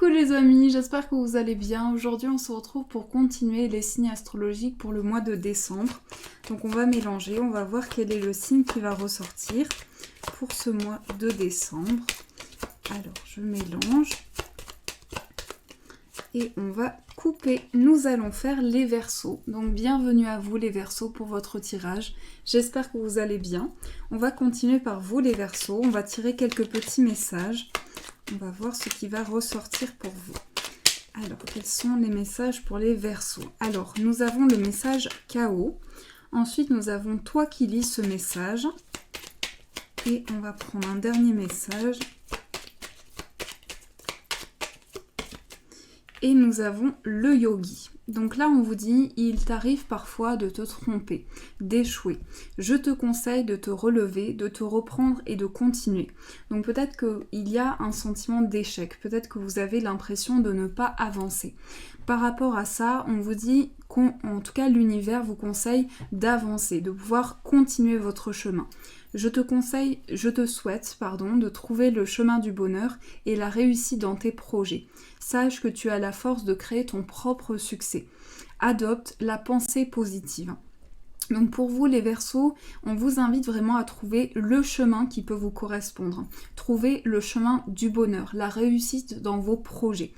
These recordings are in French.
Coucou les amis, j'espère que vous allez bien. Aujourd'hui on se retrouve pour continuer les signes astrologiques pour le mois de décembre. Donc on va mélanger, on va voir quel est le signe qui va ressortir pour ce mois de décembre. Alors je mélange et on va couper. Nous allons faire les Verseaux. Donc bienvenue à vous les Verseaux pour votre tirage. J'espère que vous allez bien. On va continuer par vous les Verseaux. On va tirer quelques petits messages. On va voir ce qui va ressortir pour vous. Alors, quels sont les messages pour les Verseaux? Alors, nous avons le message chaos. Ensuite, nous avons toi qui lis ce message. Et on va prendre un dernier message. Et nous avons le yogi. Donc là, on vous dit, il t'arrive parfois de te tromper, d'échouer. Je te conseille de te relever, de te reprendre et de continuer. Donc peut-être qu'il y a un sentiment d'échec. Peut-être que vous avez l'impression de ne pas avancer. Par rapport à ça, on vous dit qu'en tout cas, l'univers vous conseille d'avancer, de pouvoir continuer votre chemin. Je te souhaite de trouver le chemin du bonheur et la réussite dans tes projets. Sache que tu as la force de créer ton propre succès. Adopte la pensée positive. Donc pour vous les Verseaux, on vous invite vraiment à trouver le chemin qui peut vous correspondre. Trouver le chemin du bonheur, la réussite dans vos projets.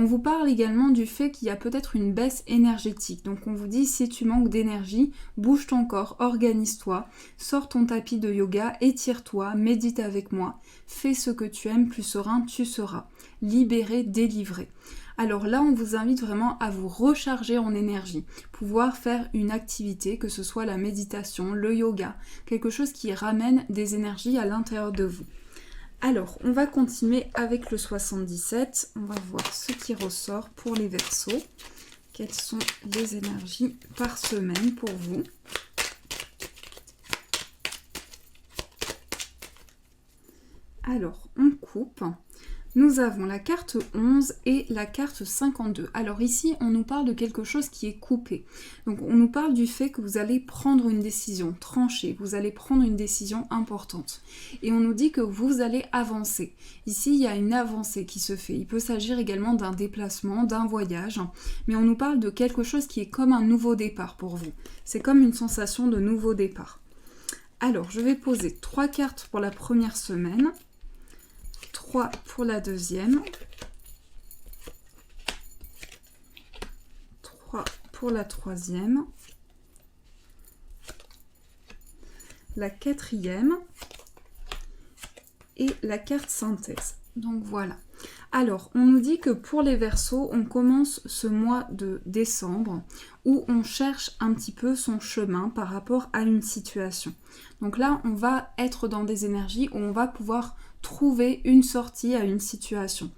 On vous parle également du fait qu'il y a peut-être une baisse énergétique. Donc on vous dit, si tu manques d'énergie, bouge ton corps, organise-toi, sors ton tapis de yoga, étire-toi, médite avec moi, fais ce que tu aimes, plus serein tu seras. Libéré, délivré. Alors là, on vous invite vraiment à vous recharger en énergie, pouvoir faire une activité, que ce soit la méditation, le yoga, quelque chose qui ramène des énergies à l'intérieur de vous. Alors, on va continuer avec le 77. On va voir ce qui ressort pour les Verseaux. Quelles sont les énergies par semaine pour vous? Alors, on coupe. Nous avons la carte 11 et la carte 52. Alors ici, on nous parle de quelque chose qui est coupé. Donc on nous parle du fait que vous allez prendre une décision tranchée, vous allez prendre une décision importante. Et on nous dit que vous allez avancer. Ici, il y a une avancée qui se fait. Il peut s'agir également d'un déplacement, d'un voyage. Mais on nous parle de quelque chose qui est comme un nouveau départ pour vous. C'est comme une sensation de nouveau départ. Alors, je vais poser 3 cartes pour la première semaine. 3 pour la deuxième, 3 pour la troisième, la quatrième et la carte synthèse. Donc voilà. Alors, on nous dit que pour les Verseaux, on commence ce mois de décembre où on cherche un petit peu son chemin par rapport à une situation. Donc là, on va être dans des énergies où on va pouvoir trouver une sortie à une situation.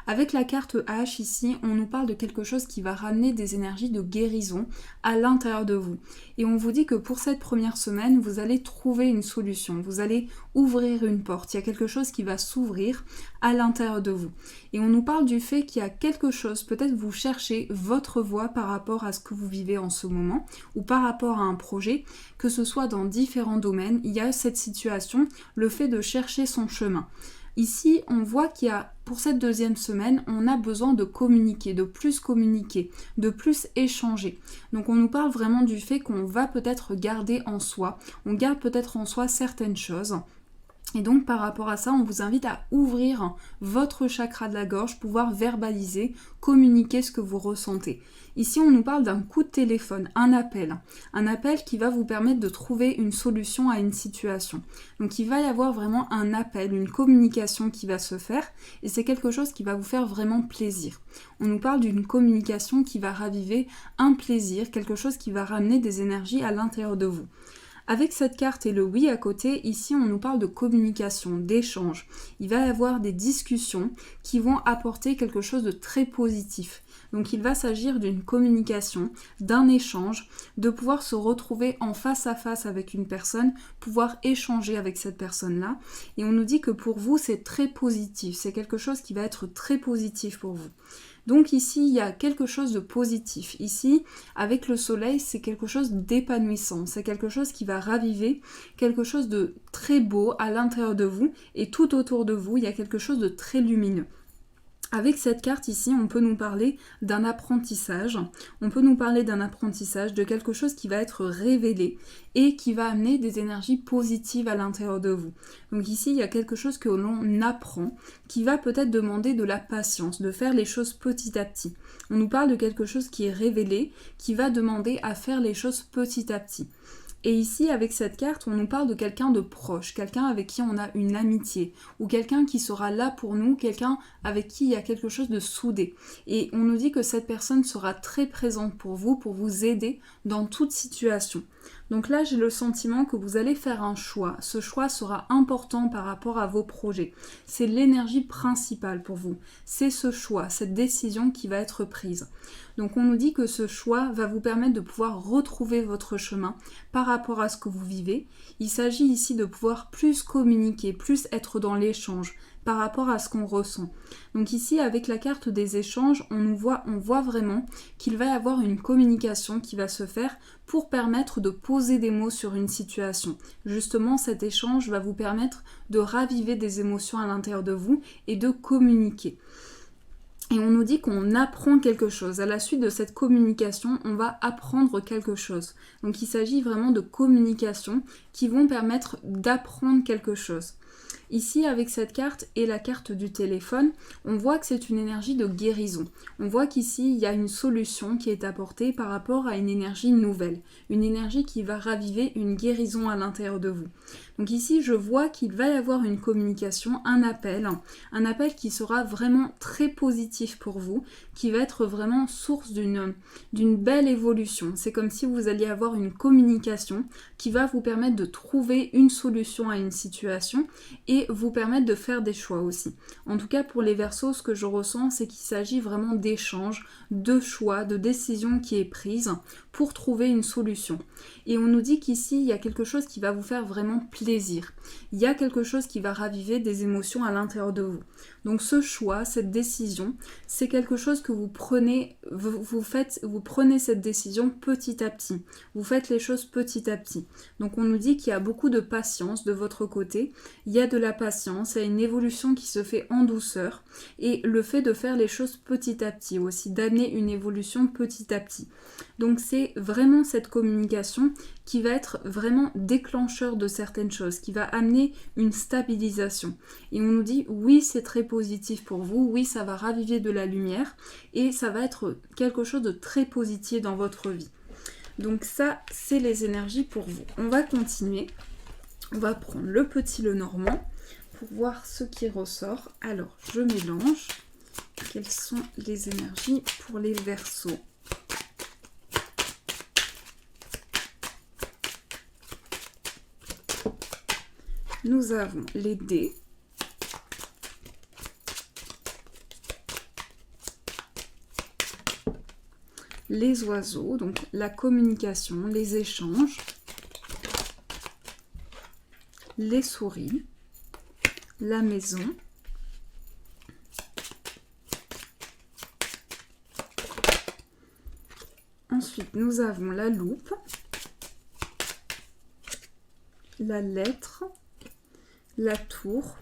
Avec la carte H ici, on nous parle de quelque chose qui va ramener des énergies de guérison à l'intérieur de vous. Et on vous dit que pour cette première semaine, vous allez trouver une solution, vous allez ouvrir une porte. Il y a quelque chose qui va s'ouvrir à l'intérieur de vous. Et on nous parle du fait qu'il y a quelque chose, peut-être vous cherchez votre voie par rapport à ce que vous vivez en ce moment ou par rapport à un projet, que ce soit dans différents domaines, il y a cette situation, le fait de chercher son chemin. Ici, on voit qu'il y a, pour cette deuxième semaine, on a besoin de communiquer, de plus échanger. Donc on nous parle vraiment du fait qu'on va peut-être garder en soi, on garde peut-être en soi certaines choses. Et donc par rapport à ça, on vous invite à ouvrir votre chakra de la gorge, pouvoir verbaliser, communiquer ce que vous ressentez. Ici, on nous parle d'un coup de téléphone, un appel qui va vous permettre de trouver une solution à une situation. Donc il va y avoir vraiment un appel, une communication qui va se faire et c'est quelque chose qui va vous faire vraiment plaisir. On nous parle d'une communication qui va raviver un plaisir, quelque chose qui va ramener des énergies à l'intérieur de vous. Avec cette carte et le oui à côté, ici on nous parle de communication, d'échange. Il va y avoir des discussions qui vont apporter quelque chose de très positif. Donc il va s'agir d'une communication, d'un échange, de pouvoir se retrouver en face à face avec une personne, pouvoir échanger avec cette personne-là. Et on nous dit que pour vous c'est très positif, c'est quelque chose qui va être très positif pour vous. Donc ici, il y a quelque chose de positif. Ici, avec le soleil, c'est quelque chose d'épanouissant. C'est quelque chose qui va raviver, quelque chose de très beau à l'intérieur de vous. Et tout autour de vous, il y a quelque chose de très lumineux. Avec cette carte ici, on peut nous parler d'un apprentissage, on peut nous parler d'un apprentissage, de quelque chose qui va être révélé et qui va amener des énergies positives à l'intérieur de vous. Donc ici, il y a quelque chose que l'on apprend, qui va peut-être demander de la patience, de faire les choses petit à petit. On nous parle de quelque chose qui est révélé, qui va demander à faire les choses petit à petit. Et ici, avec cette carte, on nous parle de quelqu'un de proche, quelqu'un avec qui on a une amitié, ou quelqu'un qui sera là pour nous, quelqu'un avec qui il y a quelque chose de soudé. Et on nous dit que cette personne sera très présente pour vous aider dans toute situation. Donc là, j'ai le sentiment que vous allez faire un choix. Ce choix sera important par rapport à vos projets. C'est l'énergie principale pour vous. C'est ce choix, cette décision qui va être prise. Donc on nous dit que ce choix va vous permettre de pouvoir retrouver votre chemin par rapport à ce que vous vivez. Il s'agit ici de pouvoir plus communiquer, plus être dans l'échange par rapport à ce qu'on ressent. Donc ici, avec la carte des échanges, on voit vraiment qu'il va y avoir une communication qui va se faire pour permettre de poser des mots sur une situation. Justement, cet échange va vous permettre de raviver des émotions à l'intérieur de vous et de communiquer. Et on nous dit qu'on apprend quelque chose. À la suite de cette communication, on va apprendre quelque chose. Donc il s'agit vraiment de communication qui vont permettre d'apprendre quelque chose. Ici, avec cette carte et la carte du téléphone, on voit que c'est une énergie de guérison. On voit qu'ici, il y a une solution qui est apportée par rapport à une énergie nouvelle. Une énergie qui va raviver une guérison à l'intérieur de vous. Donc ici, je vois qu'il va y avoir une communication, un appel qui sera vraiment très positif pour vous, qui va être vraiment source d'une belle évolution. C'est comme si vous alliez avoir une communication qui va vous permettre de trouver une solution à une situation et vous permettre de faire des choix aussi. En tout cas, pour les Verseaux, ce que je ressens, c'est qu'il s'agit vraiment d'échanges, de choix, de décisions qui est prise pour trouver une solution. Et on nous dit qu'ici, il y a quelque chose qui va vous faire vraiment plaisir. Il y a quelque chose qui va raviver des émotions à l'intérieur de vous. Donc ce choix, cette décision, c'est quelque chose que vous prenez, vous prenez cette décision petit à petit. Vous faites les choses petit à petit. Donc on nous dit qu'il y a beaucoup de patience de votre côté. Il y a de la patience, il y a une évolution qui se fait en douceur. Et le fait de faire les choses petit à petit aussi, d'amener une évolution petit à petit. Donc c'est vraiment cette communication qui va être vraiment déclencheur de certaines choses, qui va amener une stabilisation. Et on nous dit oui, c'est très positif pour vous, oui, ça va raviver de la lumière et ça va être quelque chose de très positif dans votre vie. Donc ça, c'est les énergies pour vous. On va continuer. On va prendre le petit Lenormand pour voir ce qui ressort. Alors, je mélange. Quelles sont les énergies pour les Verseaux ? Nous avons les dés, les oiseaux, donc la communication, les échanges, les souris, la maison, ensuite nous avons la loupe, la lettre, la tour,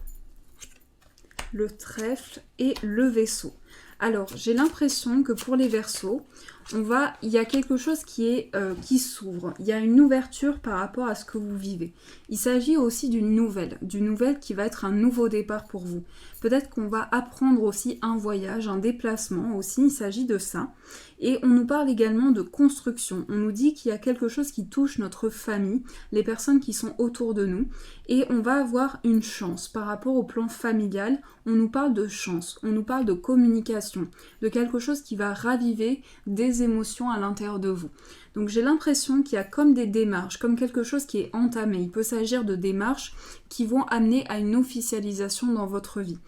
le trèfle et le vaisseau. Alors, j'ai l'impression que pour les Verseaux, il y a quelque chose qui s'ouvre. Il y a une ouverture par rapport à ce que vous vivez. Il s'agit aussi d'une nouvelle qui va être un nouveau départ pour vous. Peut-être qu'on va apprendre aussi un voyage, un déplacement aussi, il s'agit de ça. Et on nous parle également de construction. On nous dit qu'il y a quelque chose qui touche notre famille, les personnes qui sont autour de nous. Et on va avoir une chance par rapport au plan familial. On nous parle de chance, on nous parle de communication, de quelque chose qui va raviver des émotions à l'intérieur de vous. Donc j'ai l'impression qu'il y a comme des démarches, comme quelque chose qui est entamé. Il peut s'agir de démarches qui vont amener à une officialisation dans votre vie.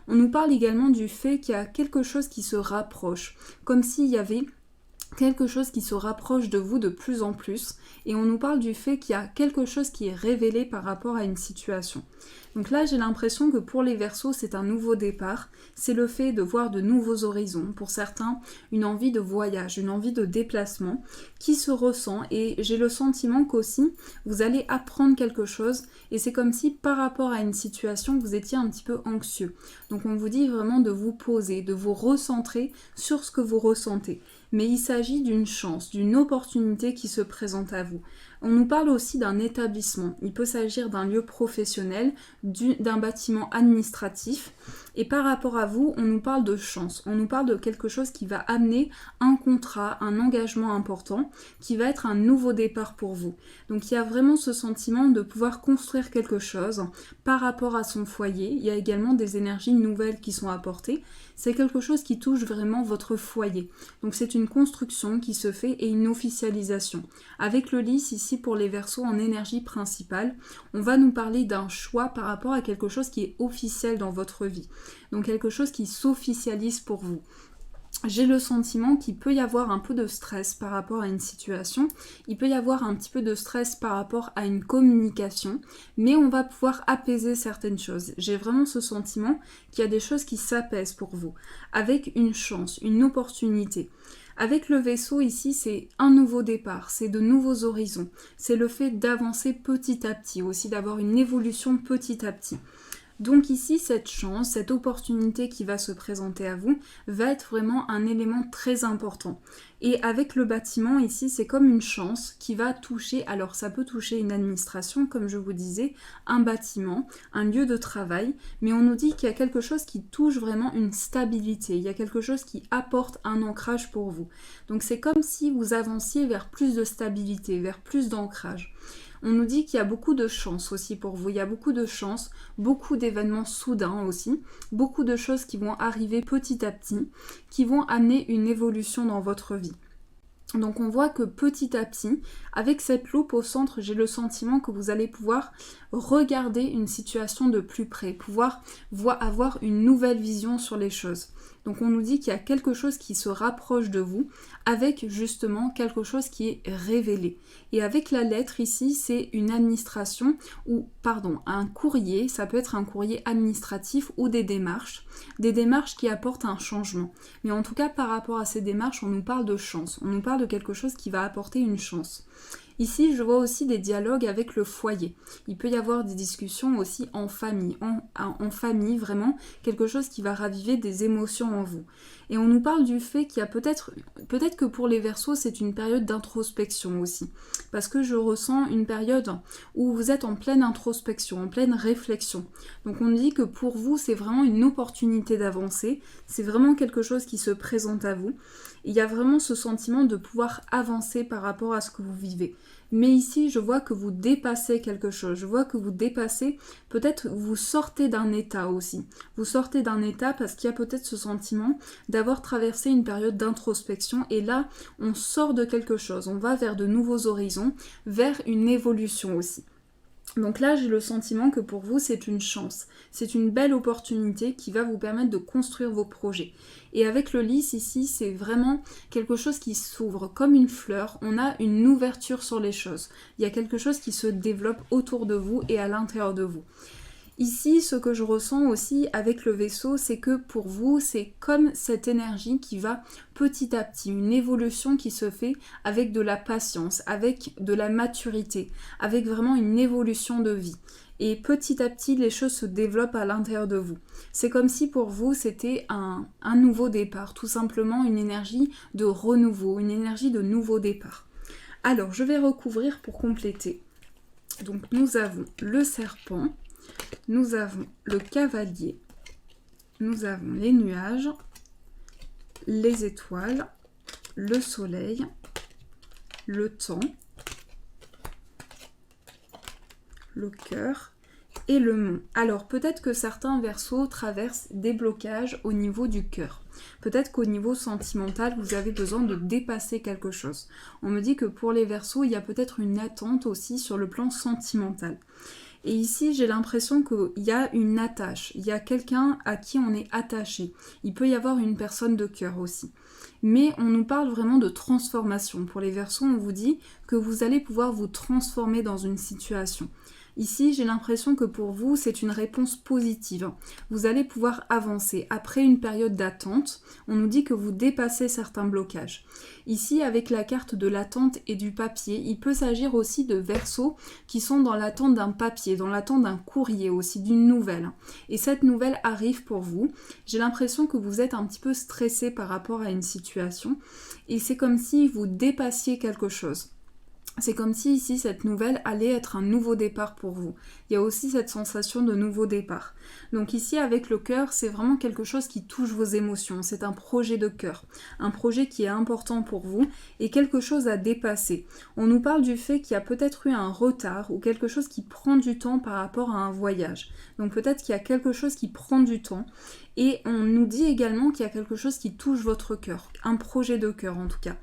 On nous parle également du fait qu'il y a quelque chose qui se rapproche, comme s'il y avait quelque chose qui se rapproche de vous de plus en plus, et on nous parle du fait qu'il y a quelque chose qui est révélé par rapport à une situation. Donc là, j'ai l'impression que pour les Verseaux, c'est un nouveau départ. C'est le fait de voir de nouveaux horizons. Pour certains, une envie de voyage, une envie de déplacement qui se ressent. Et j'ai le sentiment qu'aussi, vous allez apprendre quelque chose. Et c'est comme si par rapport à une situation, vous étiez un petit peu anxieux. Donc on vous dit vraiment de vous poser, de vous recentrer sur ce que vous ressentez. Mais il s'agit d'une chance, d'une opportunité qui se présente à vous. On nous parle aussi d'un établissement. Il peut s'agir d'un lieu professionnel, d'un bâtiment administratif. Et par rapport à vous, on nous parle de chance. On nous parle de quelque chose qui va amener un contrat, un engagement important, qui va être un nouveau départ pour vous. Donc il y a vraiment ce sentiment de pouvoir construire quelque chose par rapport à son foyer. Il y a également des énergies nouvelles qui sont apportées. C'est quelque chose qui touche vraiment votre foyer. Donc c'est une construction qui se fait et une officialisation. Avec le lys ici pour les Verseaux en énergie principale, on va nous parler d'un choix par rapport à quelque chose qui est officiel dans votre vie. Donc quelque chose qui s'officialise pour vous. J'ai le sentiment qu'il peut y avoir un peu de stress par rapport à une situation, il peut y avoir un petit peu de stress par rapport à une communication, mais on va pouvoir apaiser certaines choses. J'ai vraiment ce sentiment qu'il y a des choses qui s'apaisent pour vous, avec une chance, une opportunité. Avec le Verseau ici, c'est un nouveau départ, c'est de nouveaux horizons, c'est le fait d'avancer petit à petit, aussi d'avoir une évolution petit à petit. Donc ici, cette chance, cette opportunité qui va se présenter à vous va être vraiment un élément très important. Et avec le bâtiment ici, c'est comme une chance qui va toucher, alors ça peut toucher une administration, comme je vous disais, un bâtiment, un lieu de travail, mais on nous dit qu'il y a quelque chose qui touche vraiment une stabilité, il y a quelque chose qui apporte un ancrage pour vous. Donc c'est comme si vous avanciez vers plus de stabilité, vers plus d'ancrage. On nous dit qu'il y a beaucoup de chance aussi pour vous, il y a beaucoup de chance, beaucoup d'événements soudains aussi, beaucoup de choses qui vont arriver petit à petit, qui vont amener une évolution dans votre vie. Donc on voit que petit à petit, avec cette loupe au centre, j'ai le sentiment que vous allez pouvoir regarder une situation de plus près, pouvoir avoir une nouvelle vision sur les choses. Donc on nous dit qu'il y a quelque chose qui se rapproche de vous, avec justement quelque chose qui est révélé. Et avec la lettre ici, c'est une administration, un courrier, ça peut être un courrier administratif ou des démarches qui apportent un changement. Mais en tout cas, par rapport à ces démarches, on nous parle de chance, on nous parle de quelque chose qui va apporter une chance. Ici, je vois aussi des dialogues avec le foyer. Il peut y avoir des discussions aussi en famille, en famille, vraiment quelque chose qui va raviver des émotions en vous. Et on nous parle du fait qu'il y a peut-être que pour les Verseaux, c'est une période d'introspection aussi. Parce que je ressens une période où vous êtes en pleine introspection, en pleine réflexion. Donc on dit que pour vous, c'est vraiment une opportunité d'avancer. C'est vraiment quelque chose qui se présente à vous. Il y a vraiment ce sentiment de pouvoir avancer par rapport à ce que vous vivez. Mais ici, je vois que vous dépassez quelque chose. Je vois que vous dépassez, peut-être vous sortez d'un état aussi. Vous sortez d'un état parce qu'il y a peut-être ce sentiment d'avoir traversé une période d'introspection. Et là, on sort de quelque chose. On va vers de nouveaux horizons, vers une évolution aussi. Donc là, j'ai le sentiment que pour vous, c'est une chance. C'est une belle opportunité qui va vous permettre de construire vos projets. Et avec le lys ici, c'est vraiment quelque chose qui s'ouvre comme une fleur. On a une ouverture sur les choses. Il y a quelque chose qui se développe autour de vous et à l'intérieur de vous. Ici, ce que je ressens aussi avec le Verseau, c'est que pour vous, c'est comme cette énergie qui va petit à petit, une évolution qui se fait avec de la patience, avec de la maturité, avec vraiment une évolution de vie. Et petit à petit, les choses se développent à l'intérieur de vous. C'est comme si pour vous, c'était un nouveau départ, tout simplement une énergie de renouveau, une énergie de nouveau départ. Alors, je vais recouvrir pour compléter. Donc, nous avons le serpent. Nous avons le cavalier, nous avons les nuages, les étoiles, le soleil, le temps, le cœur et le mont. Alors peut-être que certains Verseaux traversent des blocages au niveau du cœur. Peut-être qu'au niveau sentimental, vous avez besoin de dépasser quelque chose. On me dit que pour les Verseaux, il y a peut-être une attente aussi sur le plan sentimental. Et ici, j'ai l'impression qu'il y a une attache, il y a quelqu'un à qui on est attaché. Il peut y avoir une personne de cœur aussi. Mais on nous parle vraiment de transformation. Pour les Verseaux, on vous dit que vous allez pouvoir vous transformer dans une situation. Ici, j'ai l'impression que pour vous, c'est une réponse positive. Vous allez pouvoir avancer. Après une période d'attente, on nous dit que vous dépassez certains blocages. Ici, avec la carte de l'attente et du papier, il peut s'agir aussi de Verseaux qui sont dans l'attente d'un papier, dans l'attente d'un courrier aussi, d'une nouvelle. Et cette nouvelle arrive pour vous. J'ai l'impression que vous êtes un petit peu stressé par rapport à une situation et c'est comme si vous dépassiez quelque chose. C'est comme si ici cette nouvelle allait être un nouveau départ pour vous. Il y a aussi cette sensation de nouveau départ. Donc ici avec le cœur, c'est vraiment quelque chose qui touche vos émotions. C'est un projet de cœur, un projet qui est important pour vous et quelque chose à dépasser. On nous parle du fait qu'il y a peut-être eu un retard ou quelque chose qui prend du temps par rapport à un voyage. Donc peut-être qu'il y a quelque chose qui prend du temps et on nous dit également qu'il y a quelque chose qui touche votre cœur, un projet de cœur en tout cas.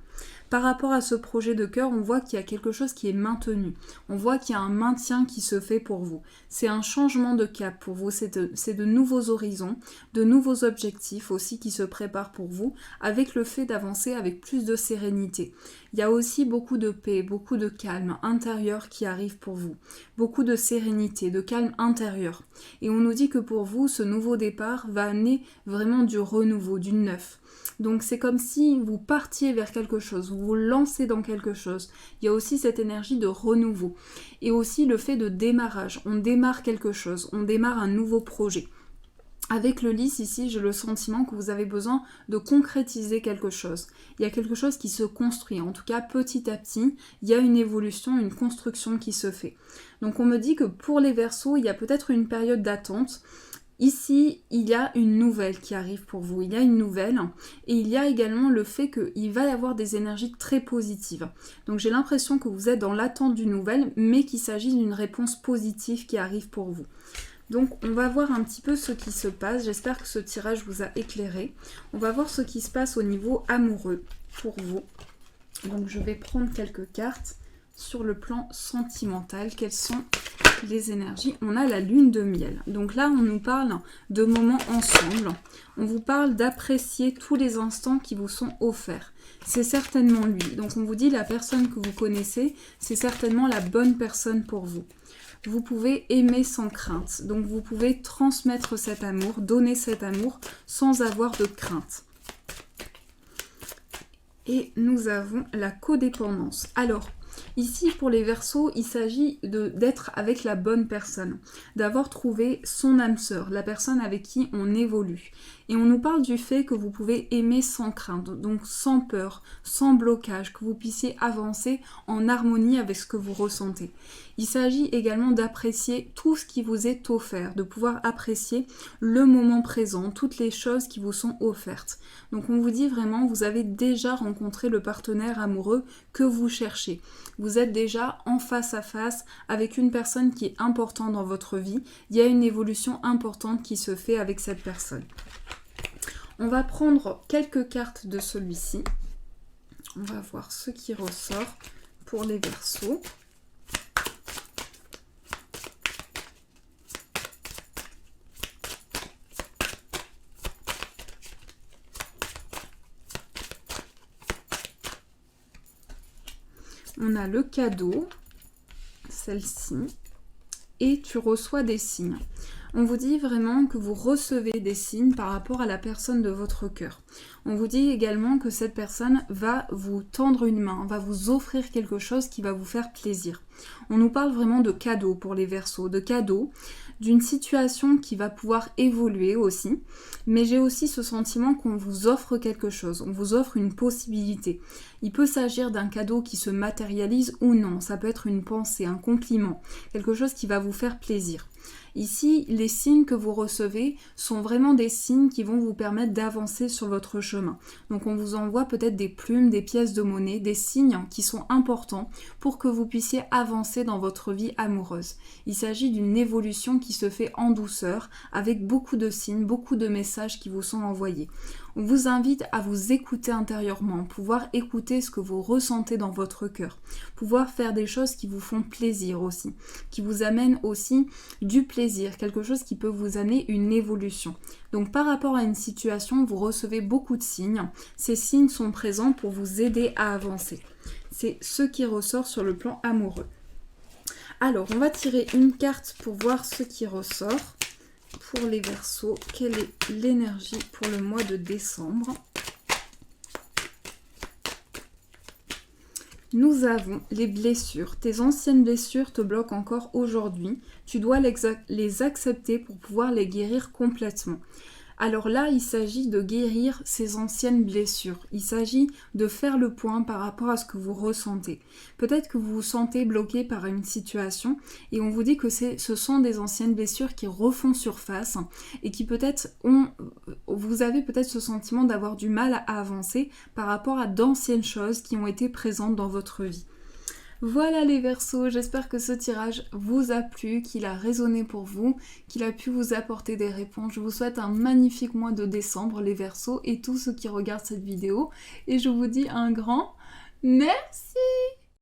Par rapport à ce projet de cœur, on voit qu'il y a quelque chose qui est maintenu. On voit qu'il y a un maintien qui se fait pour vous. C'est un changement de cap pour vous. C'est de nouveaux horizons, de nouveaux objectifs aussi qui se préparent pour vous, avec le fait d'avancer avec plus de sérénité. Il y a aussi beaucoup de paix, beaucoup de calme intérieur qui arrive pour vous. Beaucoup de sérénité, de calme intérieur. Et on nous dit que pour vous, ce nouveau départ va amener vraiment du renouveau, du neuf. Donc c'est comme si vous partiez vers quelque chose, vous vous lancez dans quelque chose. Il y a aussi cette énergie de renouveau. Et aussi le fait de démarrage. On démarre quelque chose, on démarre un nouveau projet. Avec le lys ici, j'ai le sentiment que vous avez besoin de concrétiser quelque chose. Il y a quelque chose qui se construit. En tout cas, petit à petit, il y a une évolution, une construction qui se fait. Donc on me dit que pour les Verseaux, il y a peut-être une période d'attente. Ici, il y a une nouvelle qui arrive pour vous, il y a une nouvelle et il y a également le fait qu'il va y avoir des énergies très positives. Donc j'ai l'impression que vous êtes dans l'attente d'une nouvelle mais qu'il s'agit d'une réponse positive qui arrive pour vous. Donc on va voir un petit peu ce qui se passe, j'espère que ce tirage vous a éclairé. On va voir ce qui se passe au niveau amoureux pour vous. Donc je vais prendre quelques cartes sur le plan sentimental, quelles sont les énergies. On a la lune de miel. Donc là, on nous parle de moments ensemble. On vous parle d'apprécier tous les instants qui vous sont offerts. C'est certainement lui. Donc on vous dit la personne que vous connaissez, c'est certainement la bonne personne pour vous. Vous pouvez aimer sans crainte. Donc vous pouvez transmettre cet amour, donner cet amour sans avoir de crainte. Et nous avons la codépendance. Alors, ici, pour les Verseaux, il s'agit d'être avec la bonne personne, d'avoir trouvé son âme sœur, la personne avec qui on évolue. Et on nous parle du fait que vous pouvez aimer sans crainte, donc sans peur, sans blocage, que vous puissiez avancer en harmonie avec ce que vous ressentez. Il s'agit également d'apprécier tout ce qui vous est offert, de pouvoir apprécier le moment présent, toutes les choses qui vous sont offertes. Donc on vous dit vraiment, vous avez déjà rencontré le partenaire amoureux que vous cherchez. Vous êtes déjà en face à face avec une personne qui est importante dans votre vie. Il y a une évolution importante qui se fait avec cette personne. On va prendre quelques cartes de celui-ci. On va voir ce qui ressort pour les Verseaux. On a le cadeau, celle-ci, et tu reçois des signes. On vous dit vraiment que vous recevez des signes par rapport à la personne de votre cœur. On vous dit également que cette personne va vous tendre une main, va vous offrir quelque chose qui va vous faire plaisir. On nous parle vraiment de cadeaux pour les Verseaux, de cadeaux, d'une situation qui va pouvoir évoluer aussi. Mais j'ai aussi ce sentiment qu'on vous offre quelque chose, on vous offre une possibilité. Il peut s'agir d'un cadeau qui se matérialise ou non, ça peut être une pensée, un compliment, quelque chose qui va vous faire plaisir. Ici, les signes que vous recevez sont vraiment des signes qui vont vous permettre d'avancer sur votre chemin. Donc on vous envoie peut-être des plumes, des pièces de monnaie, des signes qui sont importants pour que vous puissiez avancer dans votre vie amoureuse. Il s'agit d'une évolution qui se fait en douceur, avec beaucoup de signes, beaucoup de messages qui vous sont envoyés. On vous invite à vous écouter intérieurement, pouvoir écouter ce que vous ressentez dans votre cœur, pouvoir faire des choses qui vous font plaisir aussi, qui vous amènent aussi du plaisir, quelque chose qui peut vous amener une évolution. Donc par rapport à une situation, vous recevez beaucoup de signes. Ces signes sont présents pour vous aider à avancer. C'est ce qui ressort sur le plan amoureux. Alors, on va tirer une carte pour voir ce qui ressort. Pour les Verseaux, quelle est l'énergie pour le mois de décembre? Nous avons les blessures. Tes anciennes blessures te bloquent encore aujourd'hui. Tu dois les accepter pour pouvoir les guérir complètement. Alors là, il s'agit de guérir ces anciennes blessures. Il s'agit de faire le point par rapport à ce que vous ressentez. Peut-être que vous vous sentez bloqué par une situation et on vous dit que ce sont des anciennes blessures qui refont surface et qui peut-être vous avez peut-être ce sentiment d'avoir du mal à avancer par rapport à d'anciennes choses qui ont été présentes dans votre vie. Voilà les Verseaux, j'espère que ce tirage vous a plu, qu'il a résonné pour vous, qu'il a pu vous apporter des réponses. Je vous souhaite un magnifique mois de décembre les Verseaux et tous ceux qui regardent cette vidéo. Et je vous dis un grand merci.